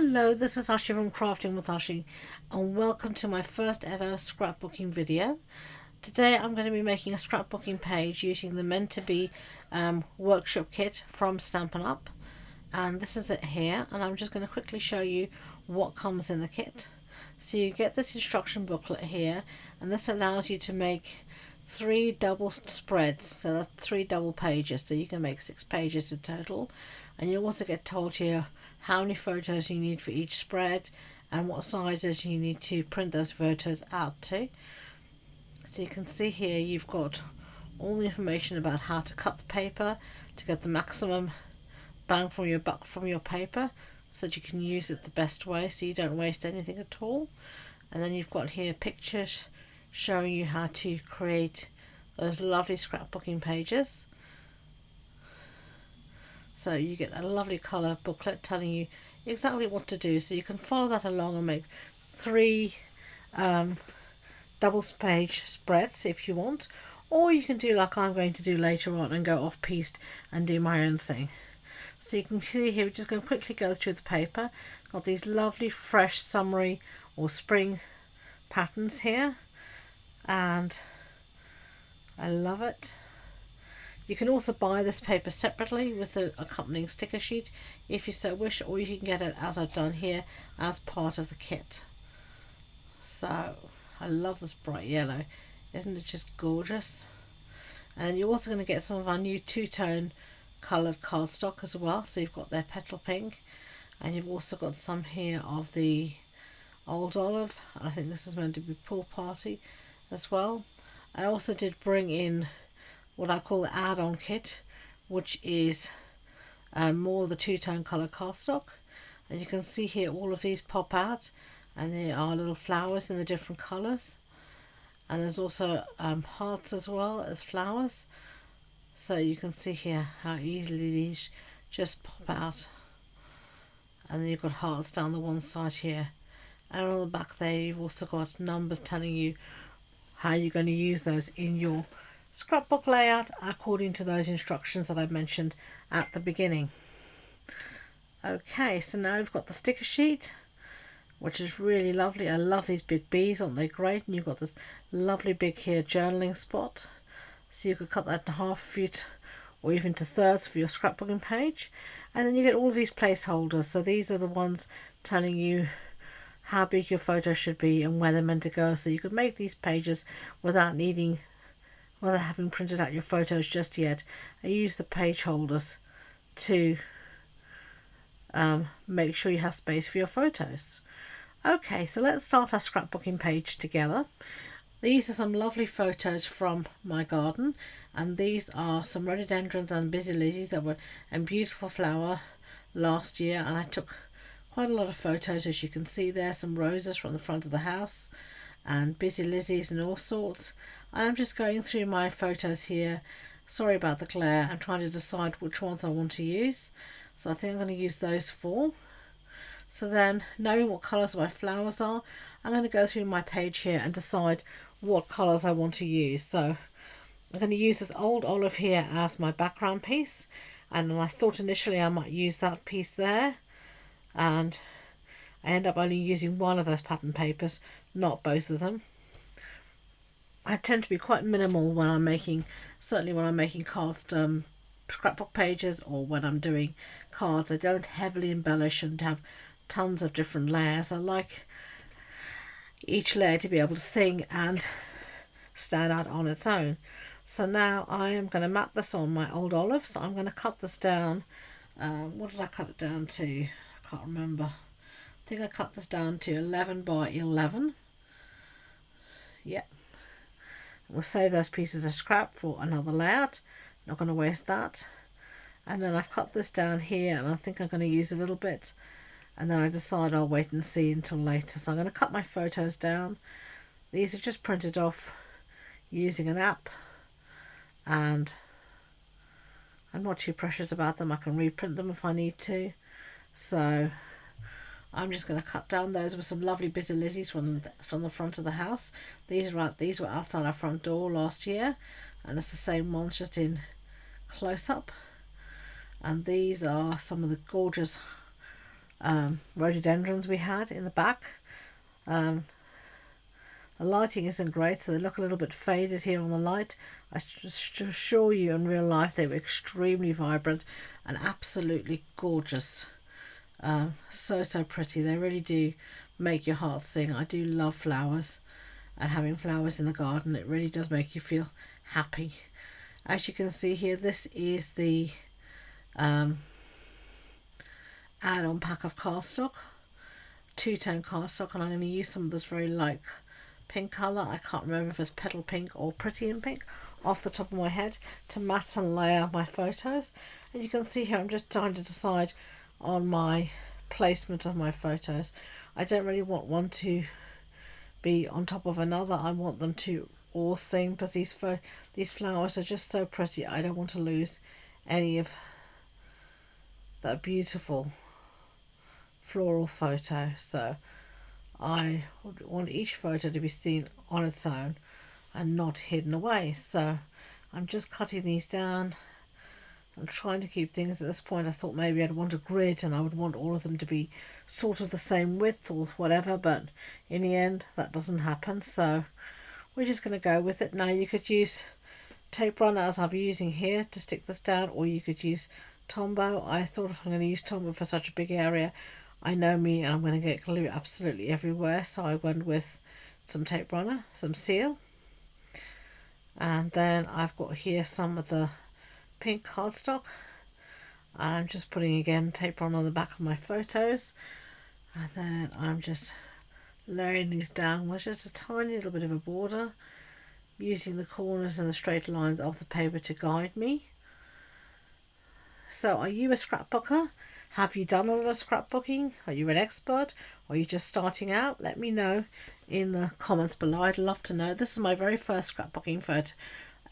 Hello, this is Ashee from Crafting with Ashee, and welcome to my first ever scrapbooking video. Today I'm going to be making a scrapbooking page using the meant to be workshop kit from Stampin Up, and this is it here, and I'm just going to quickly show you what comes in the kit. So you get this instruction booklet here, and this allows you to make 3 double spreads, so that's 3 double pages, so you can make 6 pages in total. And you also get told here how many photos you need for each spread and what sizes you need to print those photos out to. So you can see here you've got all the information about how to cut the paper to get the maximum bang from your buck from your paper, so that you can use it the best way so you don't waste anything at all. And then you've got here pictures showing you how to create those lovely scrapbooking pages. So you get a lovely colour booklet telling you exactly what to do, so you can follow that along and make 3 double page spreads if you want, or you can do like I'm going to do later on and go off piste and do my own thing. So you can see here, we're just going to quickly go through the paper. Got these lovely fresh summery or spring patterns here, and I love it. You can also buy this paper separately with the accompanying sticker sheet if you so wish, or you can get it as I've done here as part of the kit. So I love this bright yellow, isn't it just gorgeous? And you're also going to get some of our new two-tone coloured cardstock as well. So you've got their petal pink, and you've also got some here of the old olive, and I think this is meant to be pool party as well. I also did bring in what I call the add-on kit, which is more the two-tone colour cardstock, and you can see here all of these pop out, and there are little flowers in the different colours, and there's also hearts as well as flowers, so you can see here how easily these just pop out. And then you've got hearts down the one side here, and on the back there you've also got numbers telling you how you're going to use those in your scrapbook layout according to those instructions that I mentioned at the beginning. Okay, so now we've got the sticker sheet, which is really lovely. I love these big bees, aren't they great? And you've got this lovely big here journaling spot, so you could cut that in half if you'd, or even to thirds for your scrapbooking page. And then you get all of these placeholders, so these are the ones telling you how big your photo should be and where they're meant to go, so you could make these pages without having printed out your photos just yet. I use the page holders to make sure you have space for your photos. Okay, so let's start our scrapbooking page together. These are some lovely photos from my garden, and these are some rhododendrons and busy lizzies that were in beautiful flower last year, and I took quite a lot of photos. As you can see there, some roses from the front of the house and busy lizzies and all sorts. I'm just going through my photos here. Sorry about the glare. I'm trying to decide which ones I want to use, so I think I'm going to use those 4. So then, knowing what colours my flowers are, I'm going to go through my page here and decide what colours I want to use. So I'm going to use this old olive here as my background piece, and I thought initially I might use that piece there, and I end up only using one of those pattern papers, not both of them. I tend to be quite minimal when I'm making, certainly when I'm making cards, scrapbook pages, or when I'm doing cards. I don't heavily embellish and have tons of different layers. I like each layer to be able to sing and stand out on its own. So now I am going to mat this on my old olive, so I'm going to cut this down. What did I cut it down to? I can't remember. I think I cut this down to 11 by 11. Yep. We'll save those pieces of scrap for another layout. Not going to waste that. And then I've cut this down here, and I think I'm going to use a little bit, and then I decide I'll wait and see until later. So I'm going to cut my photos down. These are just printed off using an app, and I'm not too precious about them. I can reprint them if I need to. So I'm just going to cut down those with some lovely busy lizzies from the front of the house. These were outside our front door last year, and it's the same ones, just in close up. And these are some of the gorgeous rhododendrons we had in the back. The lighting isn't great, so they look a little bit faded here on the light. I assure you in real life they were extremely vibrant and absolutely gorgeous. So pretty. They really do make your heart sing. I do love flowers, and having flowers in the garden, it really does make you feel happy. As you can see here, this is the add-on pack of cardstock, two-tone cardstock, and I'm going to use some of this very light pink colour. I can't remember if it's petal pink or pretty in pink off the top of my head, to mat and layer my photos. And you can see here I'm just trying to decide on my placement of my photos. I don't really want one to be on top of another. I want them to all sing, because these flowers are just so pretty. I don't want to lose any of that beautiful floral photo, so I want each photo to be seen on its own and not hidden away. So I'm just cutting these down and trying to keep things. At this point I thought maybe I'd want a grid and I would want all of them to be sort of the same width or whatever, but in the end that doesn't happen, so we're just going to go with it. Now you could use tape runner as I'm using here to stick this down, or you could use Tombow. I thought if I'm going to use Tombow for such a big area, I know me and I'm going to get glue absolutely everywhere, so I went with some tape runner, some seal, and then I've got here some of the pink cardstock, and I'm just putting again tape runner on the back of my photos, and then I'm just layering these down with just a tiny little bit of a border, using the corners and the straight lines of the paper to guide me. So are you a scrapbooker? Have you done a lot of scrapbooking? Are you an expert? Or are you just starting out? Let me know in the comments below. I'd love to know. This is my very first scrapbooking photo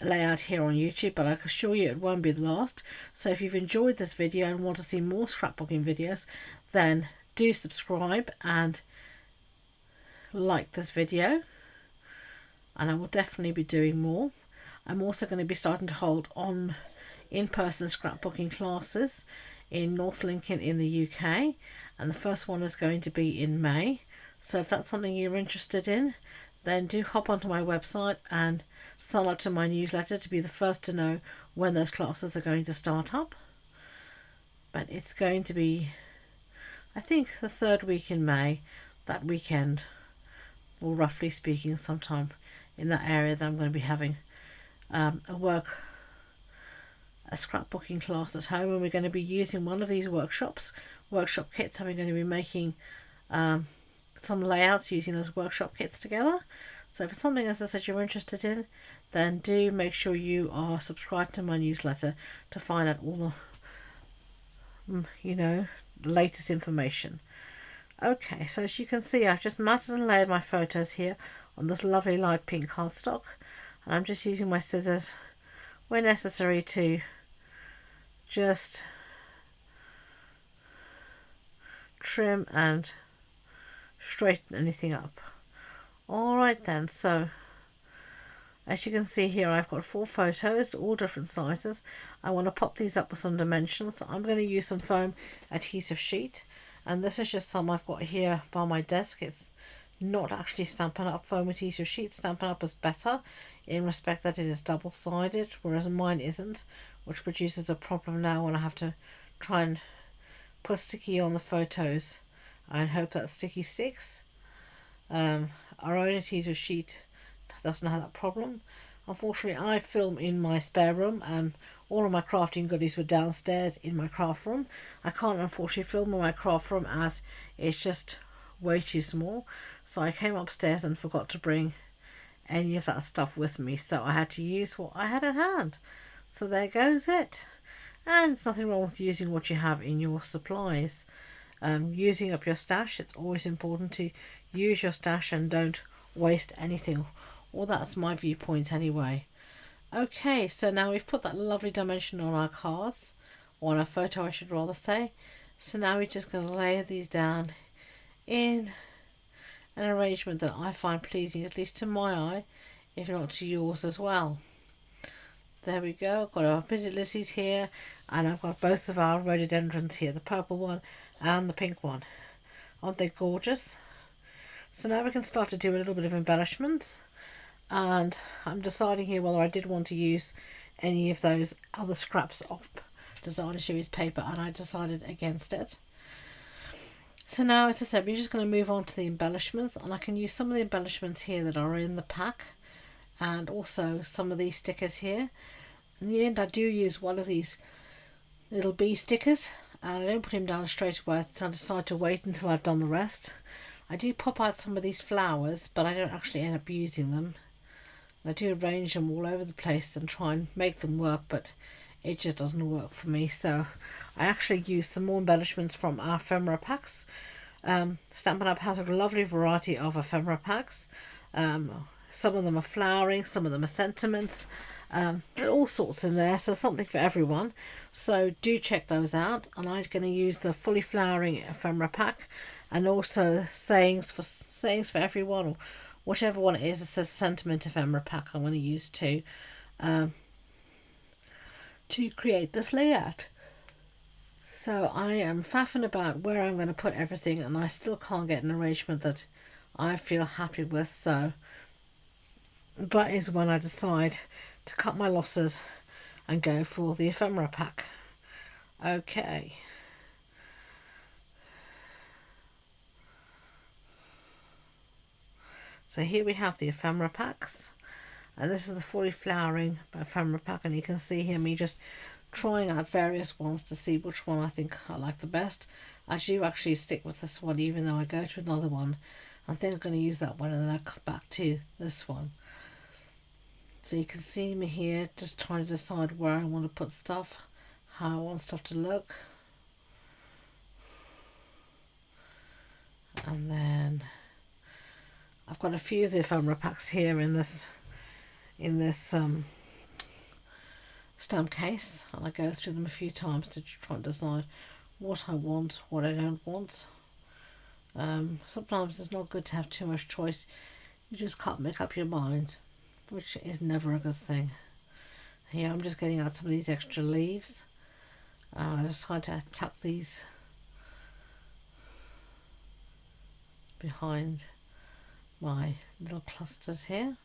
layout here on YouTube, but I can assure you it won't be the last. So if you've enjoyed this video and want to see more scrapbooking videos, then do subscribe and like this video, and I will definitely be doing more. I'm also going to be starting to hold on in-person scrapbooking classes in North Lincoln in the UK, and the first one is going to be in May. So if that's something you're interested in, then do hop onto my website and sign up to my newsletter to be the first to know when those classes are going to start up. But it's going to be, I think, the third week in May, that weekend, or roughly speaking sometime in that area, that I'm going to be having a scrapbooking class at home, and we're going to be using one of these workshop kits, and we're going to be making some layouts using those workshop kits together. So if it's something, as I said, you're interested in, then do make sure you are subscribed to my newsletter to find out all the the latest information. Okay, so as you can see, I've just matted and layered my photos here on this lovely light pink cardstock, and I'm just using my scissors where necessary to just trim and straighten anything up. Alright then, so as you can see here, I've got 4 photos, all different sizes. I want to pop these up with some dimensionals, so I'm going to use some foam adhesive sheet, and this is just some I've got here by my desk. It's not actually Stampin' Up foam adhesive sheet. Stampin' Up is better in respect that it is double-sided, whereas mine isn't, which produces a problem now when I have to try and put sticky on the photos and hope that sticky sticks. Our own adhesive sheet doesn't have that problem. Unfortunately, I film in my spare room, and all of my crafting goodies were downstairs in my craft room. I can't unfortunately film in my craft room as it's just way too small, so I came upstairs and forgot to bring any of that stuff with me, so I had to use what I had at hand. So there goes it. And there's nothing wrong with using what you have in your supplies. Using up your stash, it's always important to use your stash and don't waste anything, or that's my viewpoint anyway. Okay, so now we've put that lovely dimension on our cards, or on our photo I should rather say. So now we're just going to layer these down in an arrangement that I find pleasing, at least to my eye, if not to yours as well. There we go. I've got our busy Lizzie's here, and I've got both of our rhododendrons here, the purple one and the pink one. Aren't they gorgeous? So now we can start to do a little bit of embellishments, and I'm deciding here whether I did want to use any of those other scraps of designer series paper, and I decided against it. So now, as I said, we're just going to move on to the embellishments, and I can use some of the embellishments here that are in the pack, and also some of these stickers here. In the end, I do use one of these little bee stickers, and I don't put him down straight away. I decide to wait until I've done the rest. I do pop out some of these flowers, but I don't actually end up using them. I do arrange them all over the place and try and make them work, but it just doesn't work for me. So I actually use some more embellishments from our ephemera packs. Stampin' Up has a lovely variety of ephemera packs. Some of them are flowering, some of them are sentiments, all sorts in there, so something for everyone. So do check those out, and I'm going to use the fully flowering ephemera pack, and also sayings for everyone, or whichever one it is that says sentiment ephemera pack. I'm going to use to create this layout. So I am faffing about where I'm going to put everything, and I still can't get an arrangement that I feel happy with. So that is when I decide to cut my losses and go for the ephemera pack. Okay. So here we have the ephemera packs, and this is the fully flowering ephemera pack, and you can see here me just trying out various ones to see which one I think I like the best. I do actually stick with this one, even though I go to another one. I think I'm going to use that one, and then I'll come back to this one. So you can see me here just trying to decide where I want to put stuff, how I want stuff to look. And then I've got a few of the ephemera packs here in this stamp case, and I go through them a few times to try and decide what I want, what I don't want. Sometimes it's not good to have too much choice. You just can't make up your mind, which is never a good thing. Here I'm just getting out some of these extra leaves. I just try to tuck these behind my little clusters here.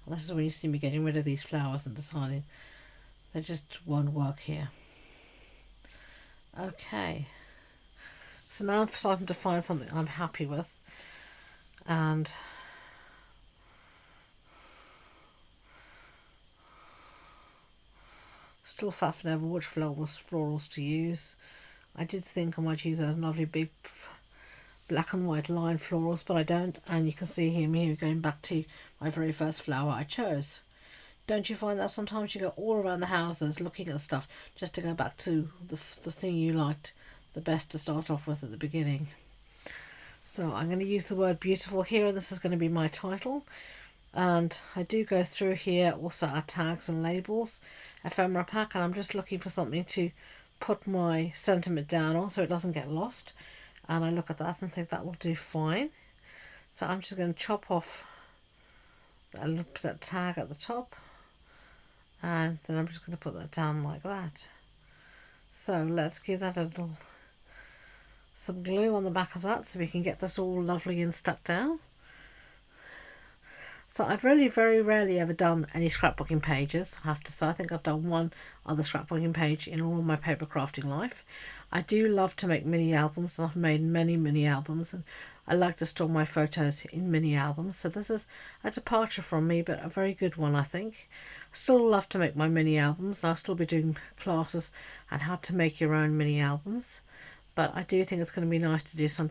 And this is when you see me getting rid of these flowers and deciding they just won't work here. Okay, so now I'm starting to find something I'm happy with, and still faffing over which florals to use. I did think I might use those lovely big black and white line florals, but I don't, and you can see here me going back to my very first flower I chose. Don't you find that sometimes you go all around the houses looking at stuff just to go back to the thing you liked the best to start off with at the beginning? So I'm going to use the word beautiful here, and this is going to be my title. And I do go through here also our tags and labels, ephemera pack, and I'm just looking for something to put my sentiment down on so it doesn't get lost. And I look at that and think that will do fine. So I'm just going to chop off that tag at the top, and then I'm just going to put that down like that. So let's give that some glue on the back of that so we can get this all lovely and stuck down. So I've really very rarely ever done any scrapbooking pages, I have to say. I think I've done one other scrapbooking page in all of my paper crafting life. I do love to make mini albums, and I've made many mini albums, and I like to store my photos in mini albums. So this is a departure from me, but a very good one, I think. I still love to make my mini albums, and I'll still be doing classes on how to make your own mini albums. But I do think it's going to be nice to do some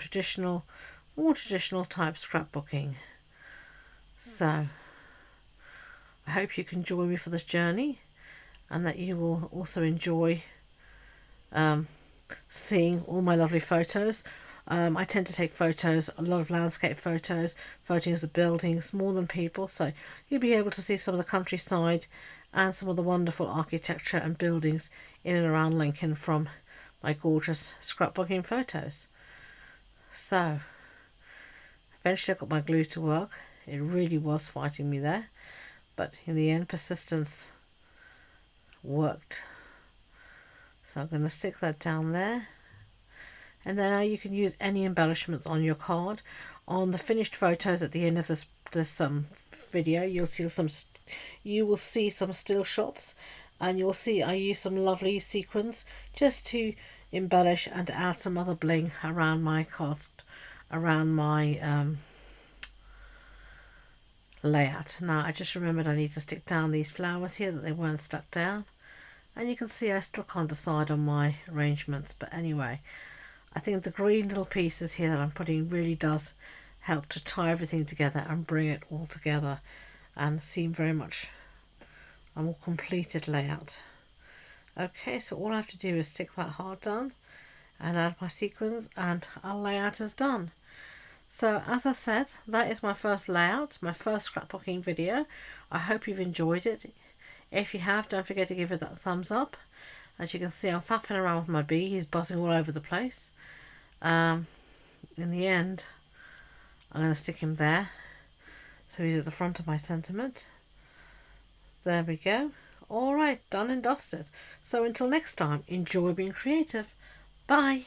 more traditional type scrapbooking. So I hope you can join me for this journey, and that you will also enjoy seeing all my lovely photos. I tend to take photos, a lot of landscape photos of buildings more than people, so you'll be able to see some of the countryside and some of the wonderful architecture and buildings in and around Lincoln from my gorgeous scrapbooking photos. So eventually I got my glue to work. It really was fighting me there, but in the end, persistence worked. So I'm going to stick that down there. And then now you can use any embellishments on your card. On the finished photos at the end of this video, you will see some still shots, and you'll see I use some lovely sequins just to embellish and to add some other bling around my card, around my layout. Now I just remembered I need to stick down these flowers here, that they weren't stuck down, and you can see I still can't decide on my arrangements, but anyway, I think the green little pieces here that I'm putting really does help to tie everything together and bring it all together and seem very much a more completed layout. Okay, so all I have to do is stick that heart down and add my sequins, and our layout is done. So as I said, that is my first layout, my first scrapbooking video. I hope you've enjoyed it. If you have, don't forget to give it that thumbs up. As you can see, I'm faffing around with my bee. He's buzzing all over the place. In the end, I'm going to stick him there, so he's at the front of my sentiment. There we go. Alright, done and dusted. So until next time, enjoy being creative. Bye.